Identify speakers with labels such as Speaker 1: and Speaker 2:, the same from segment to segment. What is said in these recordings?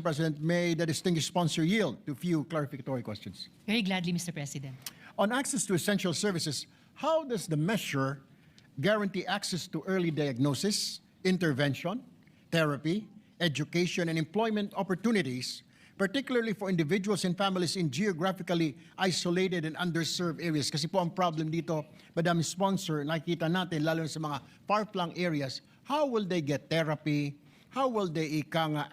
Speaker 1: President, may the distinguished sponsor yield to few clarificatory questions.
Speaker 2: Very gladly, Mr. President.
Speaker 1: On access to essential services, how does the measure guarantee access to early diagnosis, intervention, therapy, education, and employment opportunities, particularly for individuals and families in geographically isolated and underserved areas? Kasi po ang problem dito, Madam Sponsor, nakikita natin, lalo sa mga far-flung areas, how will they get therapy? How will they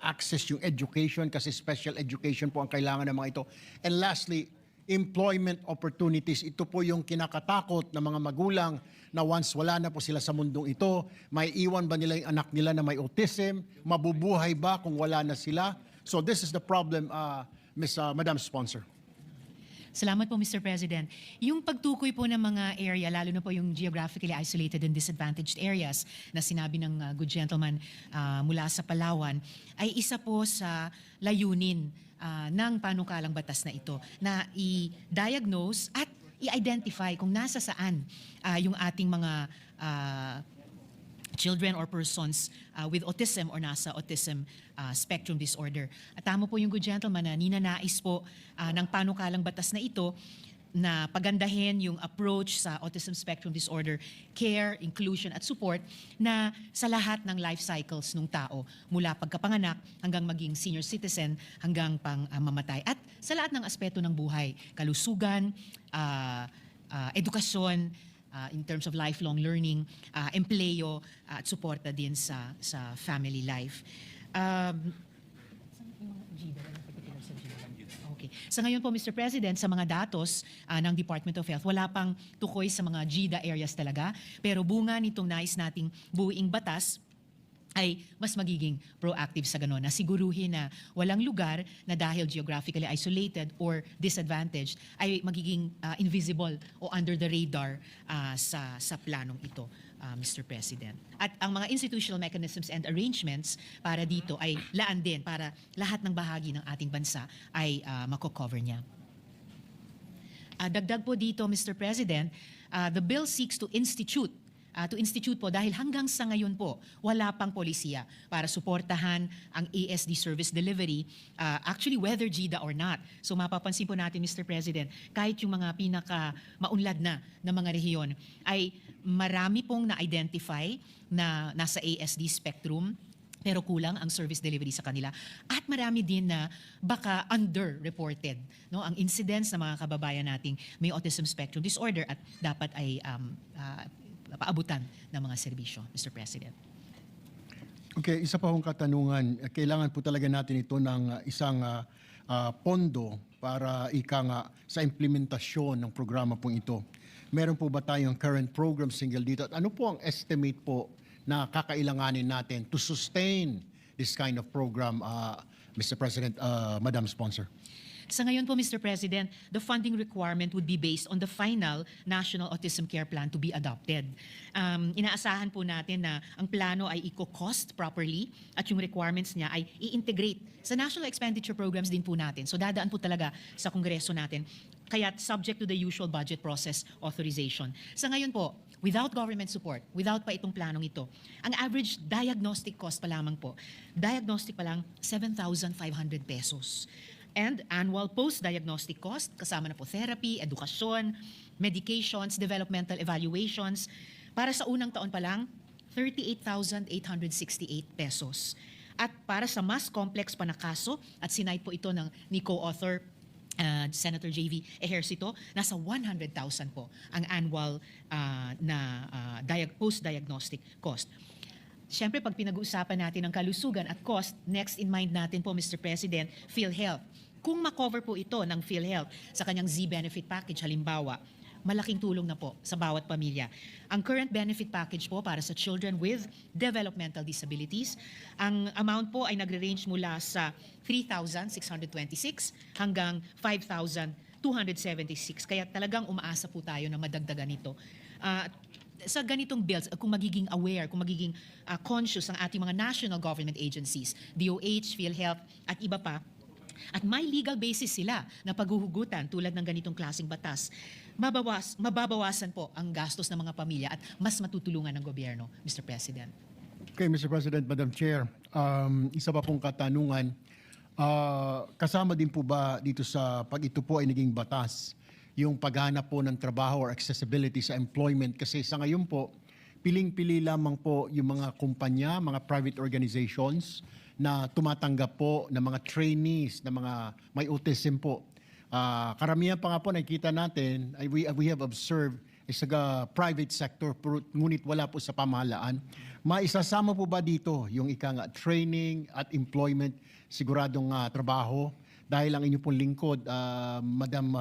Speaker 1: access yung education? Kasi special education po ang kailangan ng mga ito. And lastly, employment opportunities. Ito po yung kinakatakot ng mga magulang na once wala na po sila sa mundong ito, may iwan ba nila yung anak nila na may autism? Mabubuhay ba kung wala na sila? So this is the problem, Madam Sponsor.
Speaker 2: Salamat po, Mr. President. Yung pagtukoy po ng mga area, lalo na po yung geographically isolated and disadvantaged areas na sinabi ng good gentleman mula sa Palawan, ay isa po sa layunin ng panukalang batas na ito na i-diagnose at i-identify kung nasa saan yung ating mga children or persons with autism or nasa autism spectrum disorder. At tama po yung good gentleman na ninanais po ng panukalang batas na ito na pagandahin yung approach sa autism spectrum disorder, care, inclusion at support na sa lahat ng life cycles ng tao mula pagkapanganak hanggang maging senior citizen hanggang pang mamatay at sa lahat ng aspeto ng buhay, kalusugan, edukasyon, in terms of lifelong learning, empleyo, at suporta din sa family life. Okay. Sa ngayon po, Mr. President, sa mga datos ng Department of Health, wala pang tukoy sa mga GIDA areas talaga, pero bunga nitong nais nating buuing batas ay mas magiging proactive sa gano'n, na siguruhin na walang lugar na dahil geographically isolated or disadvantaged ay magiging invisible o under the radar sa planong ito, Mr. President. At ang mga institutional mechanisms and arrangements para dito ay laan din para lahat ng bahagi ng ating bansa ay mako-cover niya. Dagdag po dito, Mr. President, the bill seeks to institute po dahil hanggang sa ngayon po, wala pang polisiya para suportahan ang ASD service delivery, actually whether GIDA or not. So mapapansin po natin, Mr. President, kahit yung mga pinaka-maunlad na mga rehiyon, ay marami pong na-identify na nasa ASD spectrum, pero kulang ang service delivery sa kanila. At marami din na baka underreported, no, ang incidence ng mga kababayan nating may autism spectrum disorder at dapat ay paabutan ng mga serbisyo, Mr. President.
Speaker 1: Okay, isa pa akong katanungan. Kailangan po talaga natin ito ng isang pondo para sa implementasyon ng programa pong ito. Meron po ba tayong current program single dito? At ano po ang estimate po na kakailanganin natin to sustain this kind of program, Mr. President, Madam Sponsor?
Speaker 2: Sa ngayon po, Mr. President, the funding requirement would be based on the final National Autism Care Plan to be adopted. Inaasahan po natin na ang plano ay i-cost properly at yung requirements niya ay i-integrate sa national expenditure programs din po natin. So dadaan po talaga sa Kongreso natin. Kaya subject to the usual budget process authorization. Sa ngayon po, without government support, without pa itong planong ito, ang average diagnostic cost pa lamang po, diagnostic pa lang 7,500 pesos. And annual post-diagnostic cost, kasama na po therapy, edukasyon, medications, developmental evaluations. Para sa unang taon pa lang, 38,868 pesos. At para sa mas complex pa na kaso, at sinite po ito ni co-author Senator J.V. Ejercito, nasa 100,000 po ang annual post-diagnostic cost. Siyempre, pag pinag-uusapan natin ang kalusugan at cost, next in mind natin po, Mr. President, PhilHealth. Kung makover po ito ng PhilHealth sa kanyang Z-benefit package, halimbawa, malaking tulong na po sa bawat pamilya. Ang current benefit package po para sa children with developmental disabilities, ang amount po ay nagre-range mula sa 3,626 hanggang 5,276. Kaya talagang umaasa po tayo na madagdagan ito. Sa ganitong bills, kung magiging aware, kung magiging conscious ang ating mga national government agencies, DOH, PhilHealth at iba pa, at may legal basis sila na paghuhugutan tulad ng ganitong klaseng batas, mababawasan po ang gastos ng mga pamilya at mas matutulungan ng gobyerno, Mr. President.
Speaker 1: Okay, Mr. President, Madam Chair, isa pa pong katanungan. Kasama din po ba dito sa pag ito po ay naging batas, yung paghanap po ng trabaho or accessibility sa employment? Kasi sa ngayon po, piling-pili lamang po yung mga kumpanya, mga private organizations na tumatanggap po ng mga trainees, na mga may autism po. Karamihan pa nga po nakikita natin, we have observed is sa private sector, ngunit wala po sa pamahalaan. Maisasama po ba dito yung training at employment, siguradong trabaho? Dahil ang inyo pong lingkod, Madam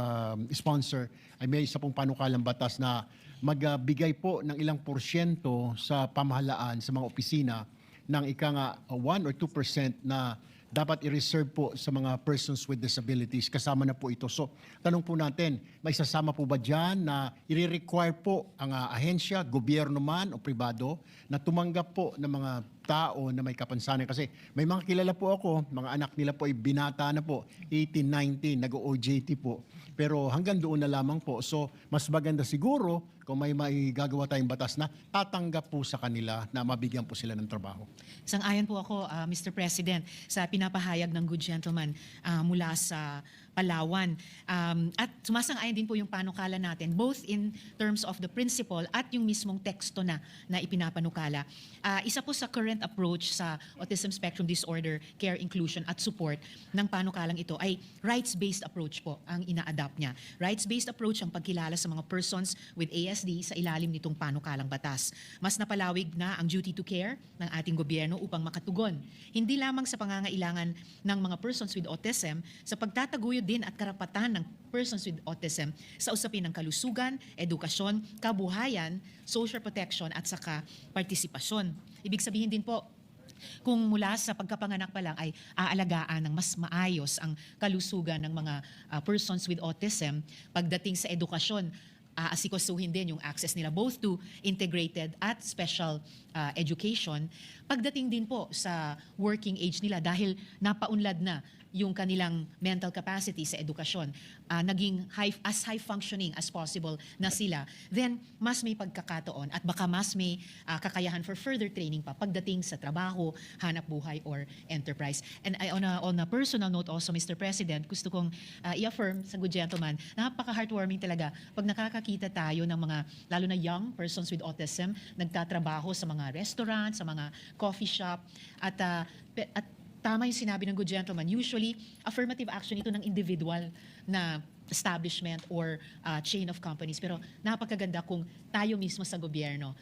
Speaker 1: Sponsor, ay may isa pong panukalang batas na magbigay po ng ilang porsyento sa pamahalaan, sa mga opisina, ng 1 or 2% na dapat i-reserve po sa mga persons with disabilities. Kasama na po ito. So, tanong po natin, may sasama po ba dyan na i-require po ang ahensya, gobyerno man o pribado, na tumanggap po ng mga tao na may kapansanan? Kasi may mga kilala po ako, mga anak nila po ay binata na po, 18, 19, nag-OJT po. Pero hanggang doon na lamang po. So, mas maganda siguro kung may gagawa tayong batas na tatanggap po sa kanila na mabigyan po sila ng trabaho.
Speaker 2: Sang-ayon po ako, Mr. President, sa pinapahayag ng good gentleman mula sa Palawan. At sumasang-ayon din po yung panukala natin, both in terms of the principle at yung mismong teksto na ipinapanukala. Isa po sa current approach sa Autism Spectrum Disorder, Care, Inclusion at Support ng panukalang ito ay rights-based approach po ang ina-adapt niya. Rights-based approach ang pagkilala sa mga persons with ASD sa ilalim nitong panukalang batas. Mas napalawig na ang duty to care ng ating gobyerno upang makatugon, hindi lamang sa pangangailangan ng mga persons with autism, sa pagtataguyod din at karapatan ng persons with autism sa usapin ng kalusugan, edukasyon, kabuhayan, social protection at saka partisipasyon. Ibig sabihin din po, kung mula sa pagkapanganak pa lang ay aalagaan ng mas maayos ang kalusugan ng mga persons with autism, pagdating sa edukasyon, asikasuhin din yung access nila both to integrated at special education. Pagdating din po sa working age nila, dahil napaunlad na yung kanilang mental capacity sa edukasyon, naging as high functioning as possible na sila, then mas may pagkakataon at baka mas may kakayahan for further training pa pagdating sa trabaho, hanap buhay, or enterprise. And on a personal note also, Mr. President, gusto kong i-affirm sa good gentleman, napaka-heartwarming talaga pag nakakakita tayo ng mga, lalo na young persons with autism, nagtatrabaho sa mga restaurant, sa mga coffee shop, at tama yung sinabi ng good gentleman, usually affirmative action ito ng individual na establishment or chain of companies. Pero napakaganda kung tayo mismo sa gobyerno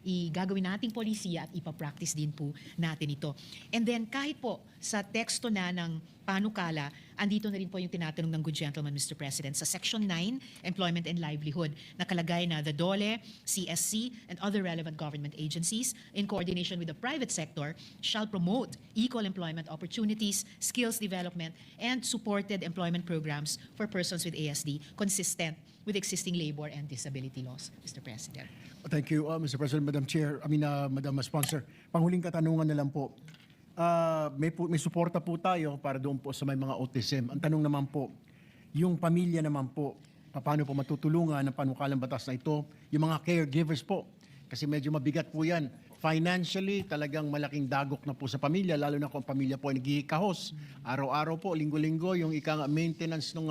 Speaker 2: gagawin nating polisiya at ipapractice din po natin ito. And then kahit po sa teksto na ng panukala, andito na rin po yung tinatanong ng good gentleman, Mr. President, sa Section 9, Employment and Livelihood, nakalagay na the DOLE, CSC, and other relevant government agencies, in coordination with the private sector, shall promote equal employment opportunities, skills development, and supported employment programs for persons with ASD, consistent with existing labor and disability laws, Mr. President.
Speaker 1: Thank you, Mr. President, Madam Chair, Madam Sponsor. Panghuling katanungan na lang po. May suporta po tayo para doon po sa may mga autism. Ang tanong naman po, yung pamilya naman po, paano po matutulungan ng panukalang batas na ito? Yung mga caregivers po, kasi medyo mabigat po yan. Financially, talagang malaking dagok na po sa pamilya, lalo na kung pamilya po ay naghihikahos. Araw-araw po, linggo-linggo, yung maintenance ng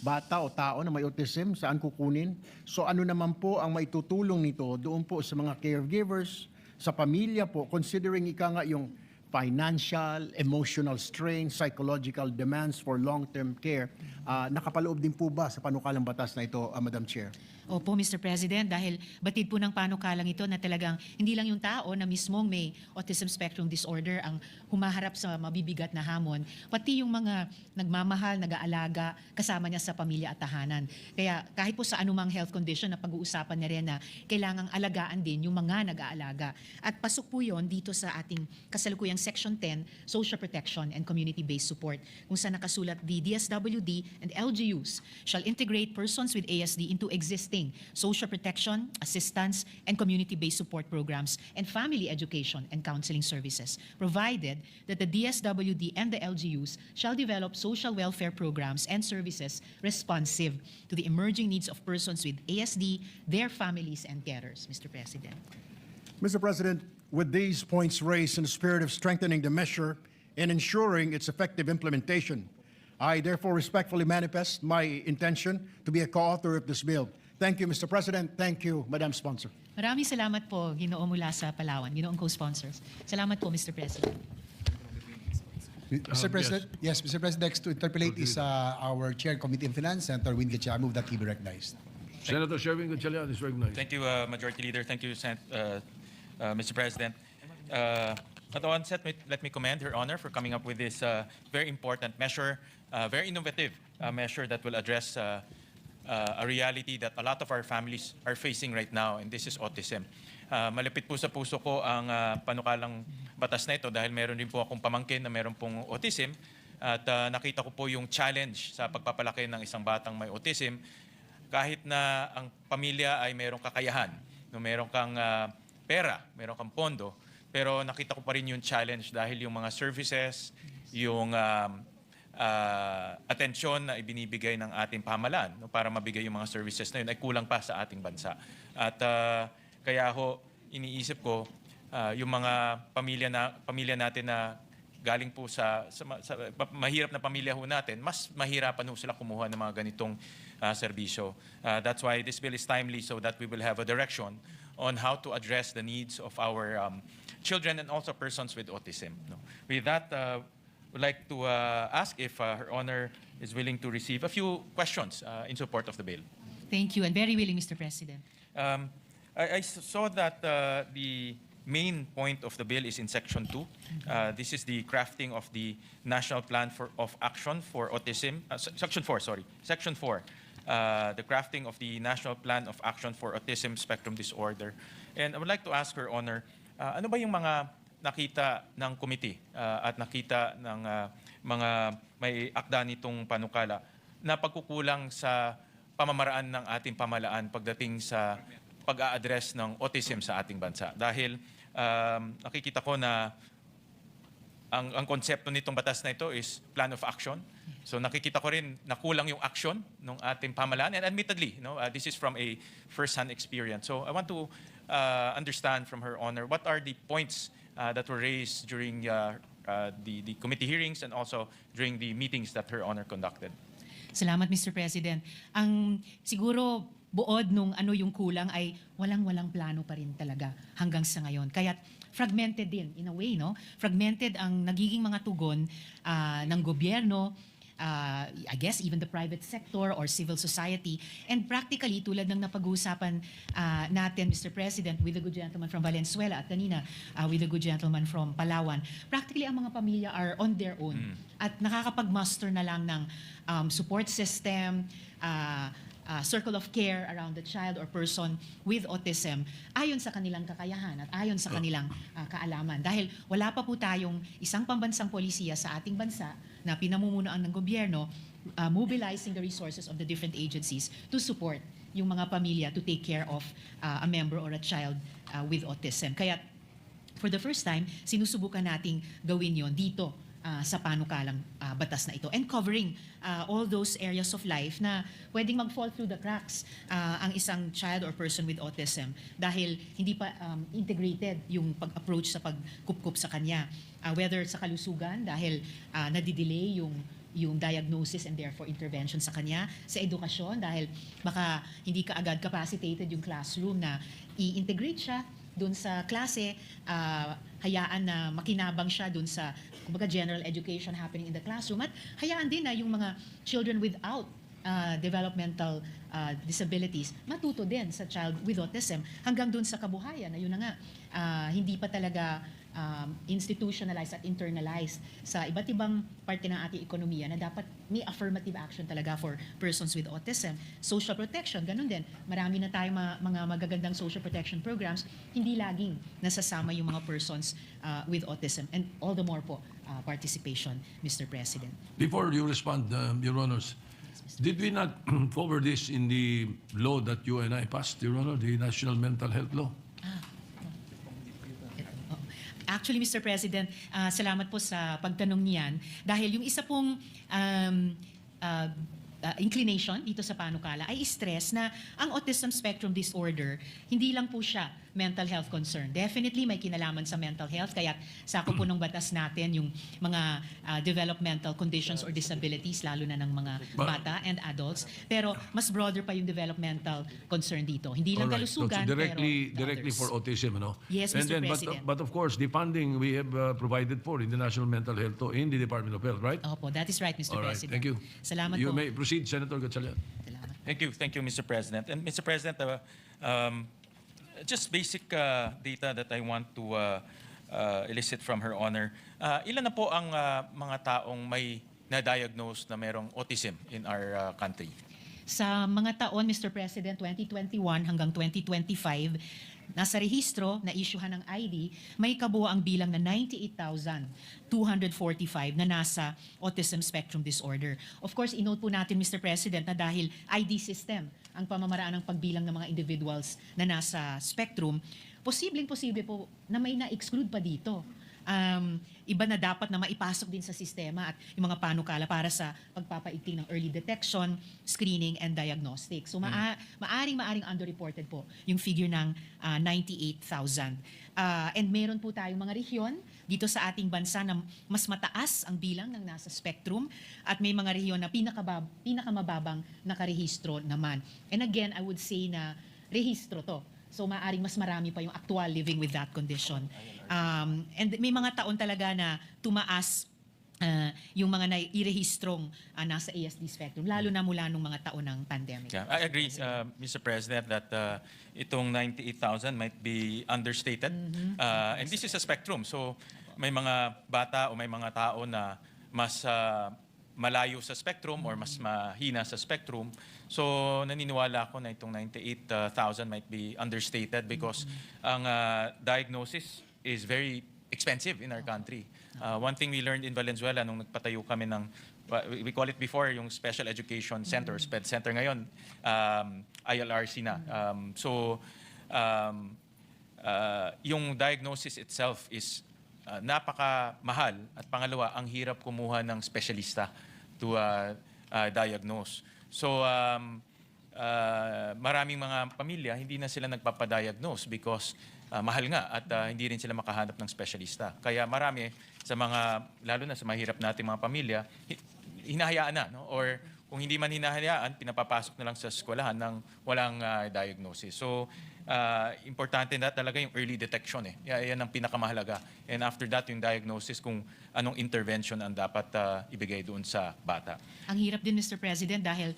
Speaker 1: bata o tao na may autism, saan kukunin? So ano naman po ang maitutulong nito doon po sa mga caregivers, sa pamilya po, considering yung financial, emotional strain, psychological demands for long-term care. Nakapaloob din po ba sa panukalang batas na ito, Madam Chair?
Speaker 2: Opo, Mr. President, dahil batid po ng panukalang ito na talagang hindi lang yung tao na mismong may autism spectrum disorder ang humaharap sa mabibigat na hamon, pati yung mga nagmamahal, nag-aalaga, kasama niya sa pamilya at tahanan. Kaya kahit po sa anumang health condition na pag-uusapan niya rin na kailangang alagaan din yung mga nag-aalaga. At pasok po yon dito sa ating kasalukuyang Section 10, Social Protection and Community-Based Support, kung saan nakasulat, the DSWD and LGUs shall integrate persons with ASD into existing social protection, assistance, and community-based support programs and family education and counseling services, provided that the DSWD and the LGUs shall develop social welfare programs and services responsive to the emerging needs of persons with ASD, their families, and carers, Mr. President.
Speaker 1: Mr. President, with these points raised in the spirit of strengthening the measure in ensuring its effective implementation. I therefore respectfully manifest my intention to be a co-author of this bill. Thank you, Mr. President. Thank you, Madam Sponsor.
Speaker 2: Maraming salamat po, Ginoo mula sa Palawan, Ginoong co-sponsors. Salamat po, Mr. President.
Speaker 3: Mr. President, yes, Mr. President, next to interpolate is our Chair, Committee on Finance, Senator Win Gatchalian. I move that he be recognized.
Speaker 4: Senator Sherwin Gatchalian is recognized.
Speaker 5: Thank you, Majority Leader. Thank you, Mr. President. At the onset, let me commend Her Honor for coming up with this very important measure, very innovative measure that will address a reality that a lot of our families are facing right now, and this is autism. Malapit po sa puso ko ang panukalang batas na ito dahil meron din po akong pamangkin na meron pong autism at nakita ko po yung challenge sa pagpapalaki ng isang batang may autism kahit na ang pamilya ay merong kakayahan, no, meron kang pera, meron kang pondo, pero nakita ko pa rin yung challenge dahil yung mga services, yung atensyon na ibinibigay ng ating pamahalaan, no, para mabigay yung mga services na yun ay kulang pa sa ating bansa. At kaya ho, iniisip ko yung mga pamilya natin na galing po sa mahirap na pamilya ho natin, mas mahirapan ho sila kumuha ng mga ganitong serbisyo. That's why this bill is timely so that we will have a direction on how to address the needs of our children and also persons with autism. No. With that, would like to ask if Her Honor is willing to receive a few questions in support of the bill.
Speaker 2: Thank you, and very willing, Mr. President.
Speaker 5: I saw that the main point of the bill is in Section 2. This is the crafting of the National Plan of Action for Autism. Section 4, sorry. Section 4. The crafting of the National Plan of Action for Autism Spectrum Disorder. And I would like to ask Her Honor, ano ba yung mga nakita ng committee at nakita ng mga may akda nitong panukala na pagkukulang sa pamamaraan ng ating pamahalaan pagdating sa pag-a-address ng autism sa ating bansa. Dahil nakikita ko na ang konsepto nitong batas na ito is plan of action. So nakikita ko rin na kulang yung action ng ating pamahalaan. And admittedly, this is from a first-hand experience. So I want to understand from Her Honor, what are the points that were raised during the committee hearings and also during the meetings that Her Honor conducted?
Speaker 2: Salamat, Mr. President. Ang siguro buod nung ano yung kulang ay walang-walang plano pa rin talaga hanggang sa ngayon. Kaya fragmented din in a way, no? Fragmented ang nagiging mga tugon ng gobyerno, I guess even the private sector or civil society. And practically, tulad ng napag-uusapan natin, Mr. President, with the good gentleman from Valenzuela at kanina with the good gentleman from Palawan, practically ang mga pamilya are on their own at nakakapag-muster na lang ng support system, circle of care around the child or person with autism ayon sa kanilang kakayahan at ayon sa kanilang kaalaman. Dahil wala pa po tayong isang pambansang polisiya sa ating bansa na pinamumunuan ng gobyerno mobilizing the resources of the different agencies to support yung mga pamilya to take care of a member or a child with autism. Kaya for the first time, sinusubukan nating gawin yon dito sa panukalang batas na ito and covering all those areas of life na pwedeng mag-fall through the cracks ang isang child or person with autism dahil hindi pa integrated yung pag-approach sa pagkupkup sa kanya. Whether sa kalusugan dahil nadidelay yung diagnosis and therefore intervention sa kanya, sa edukasyon dahil baka hindi ka agad capacitated yung classroom na i-integrate siya doon sa klase, hayaan na makinabang siya doon sa kumbaga general education happening in the classroom at hayaan din na yung mga children without developmental disabilities matuto din sa child with autism hanggang doon sa kabuhayan na yun na nga hindi pa talaga institutionalized at internalized sa iba't ibang parte ng ating ekonomiya na dapat may affirmative action talaga for persons with autism. Social protection, ganun din. Marami na tayong mga magagandang social protection programs, hindi laging nasasama yung mga persons with autism. And all the more po, participation, Mr. President.
Speaker 4: Before you respond, Your Honors, did we not cover this in the law that you and I passed, Your Honor, the National Mental Health Law?
Speaker 2: Actually, Mr. President, salamat po sa pagtanong niyan dahil yung isa pong inclination dito sa panukala ay stress na ang autism spectrum disorder, hindi lang po siya mental health concern. Definitely may kinalaman sa mental health, kaya sako po ng batas natin yung mga developmental conditions or disabilities, lalo na ng mga bata and adults. Pero mas broader pa yung developmental concern dito. Hindi lang
Speaker 4: Alright. So
Speaker 2: kalusugan,
Speaker 4: directly
Speaker 2: pero
Speaker 4: directly
Speaker 2: others.
Speaker 4: for autism, no?
Speaker 2: Yes,
Speaker 4: And
Speaker 2: Mr.
Speaker 4: then,
Speaker 2: President.
Speaker 4: but of course, the funding we have provided for in the National Mental Health Law in the Department of Health, right?
Speaker 2: Opo, that is right, Mr.
Speaker 4: All right.
Speaker 2: President.
Speaker 4: Thank you.
Speaker 2: Salamat
Speaker 4: You
Speaker 2: po.
Speaker 4: may proceed, Senator Gatchalian.
Speaker 2: Salamat.
Speaker 5: Thank you, Mr. President. And Mr. President, just basic data that I want to elicit from Her Honor. Ilan na po ang mga taong may na-diagnose na merong autism in our country?
Speaker 2: Sa mga taon, Mr. President, 2021 hanggang 2025, nasa rehistro na isyuhan ng ID, may kabuoang bilang na 98,245 na nasa autism spectrum disorder. Of course, inote po natin, Mr. President, na dahil ID system ang pamamaraan ng pagbilang ng mga individuals na nasa spectrum, posible po na may na-exclude pa dito. Iba na dapat na maipasok din sa sistema at yung mga panukala para sa pagpapaigting ng early detection, screening, and diagnostic. So maaring underreported po yung figure ng 98,000. And meron po tayong mga rehiyon dito sa ating bansa na mas mataas ang bilang ng nasa spectrum at may mga rehiyon na pinakamababang nakarehistro naman. And again, I would say na rehistro to. So maaring mas marami pa yung actual living with that condition. And may mga taon talaga na tumaas yung mga nairehistrong nasa ASD spectrum, lalo na mula nung mga taon ng pandemic.
Speaker 5: Yeah, I agree, Mr. President, that itong 98,000 might be understated. And this is a spectrum. So may mga bata o may mga tao na mas malayo sa spectrum or mas mahina sa spectrum. So naniniwala ako na itong 98,000 might be understated because ang diagnosis is very expensive in our country. One thing we learned in Valenzuela nung nagpatayo kami ng, we call it before, yung Special Education Center, SPED Center ngayon, ILRC na. Yung diagnosis itself is napakamahal at pangalawa, ang hirap kumuha ng specialista to diagnose. So maraming mga pamilya hindi na sila nagpapadiagnose because mahal nga at hindi rin sila makahanap ng specialista. Kaya marami sa mga, lalo na sa mahirap nating mga pamilya, hinahayaan na, no? Or kung hindi man hinahayaan, pinapapasok na lang sa eskwelahan ng walang diagnosis. So importante na talaga yung early detection eh. Yan ang pinakamahalaga. And after that, yung diagnosis kung anong intervention ang dapat ibigay doon sa bata.
Speaker 2: Ang hirap din, Mr. President, dahil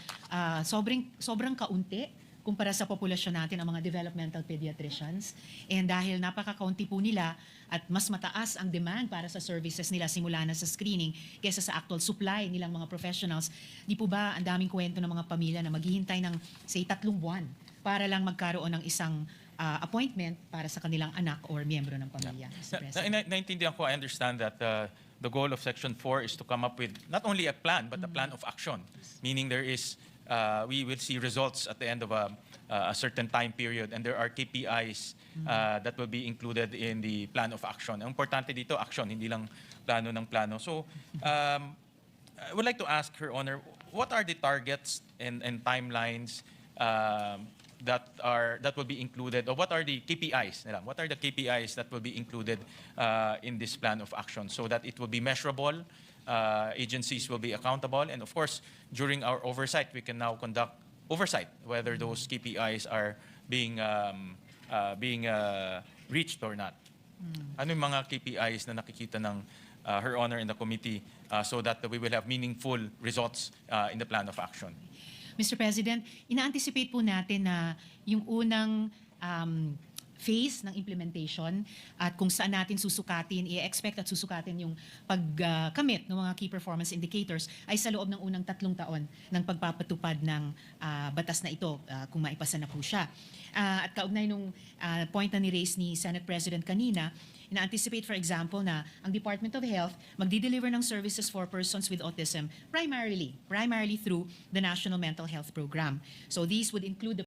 Speaker 2: sobrang kaunti kumpara sa populasyon natin ang mga developmental pediatricians. And dahil napaka-kaunti po nila at mas mataas ang demand para sa services nila simula na sa screening kaysa sa actual supply nilang mga professionals, di po ba ang daming kwento ng mga pamilya na maghihintay ng, say, 3 buwan para lang magkaroon ng isang appointment para sa kanilang anak or miyembro ng pamilya, Mr. President?
Speaker 5: Naintindihan ko, I understand that the goal of Section 4 is to come up with not only a plan, but a plan of action. Meaning there is, we will see results at the end of a certain time period and there are KPIs that will be included in the plan of action. Ang importante dito, action, hindi lang plano ng plano. So, I would like to ask Her Honor, what are the targets and timelines that will be included, or what are the KPIs? What are the KPIs that will be included in this plan of action so that it will be measurable, agencies will be accountable, and of course, during our oversight, we can now conduct oversight whether those KPIs are being reached or not. Ano yung mga KPIs na nakikita ng Her Honor in the committee so that we will have meaningful results in the plan of action?
Speaker 2: Mr. President, ina-anticipate po natin na yung unang phase ng implementation at kung saan natin susukatin, i-expect at susukatin yung pagkamit ng mga key performance indicators ay sa loob ng unang 3 taon ng pagpapatupad ng batas na ito kung maipasa na po siya. At kaugnay nung point na ni-raise ni Senate President kanina, ina-anticipate, for example, na ang Department of Health magdi-deliver ng services for persons with autism primarily through the National Mental Health Program. So these would include the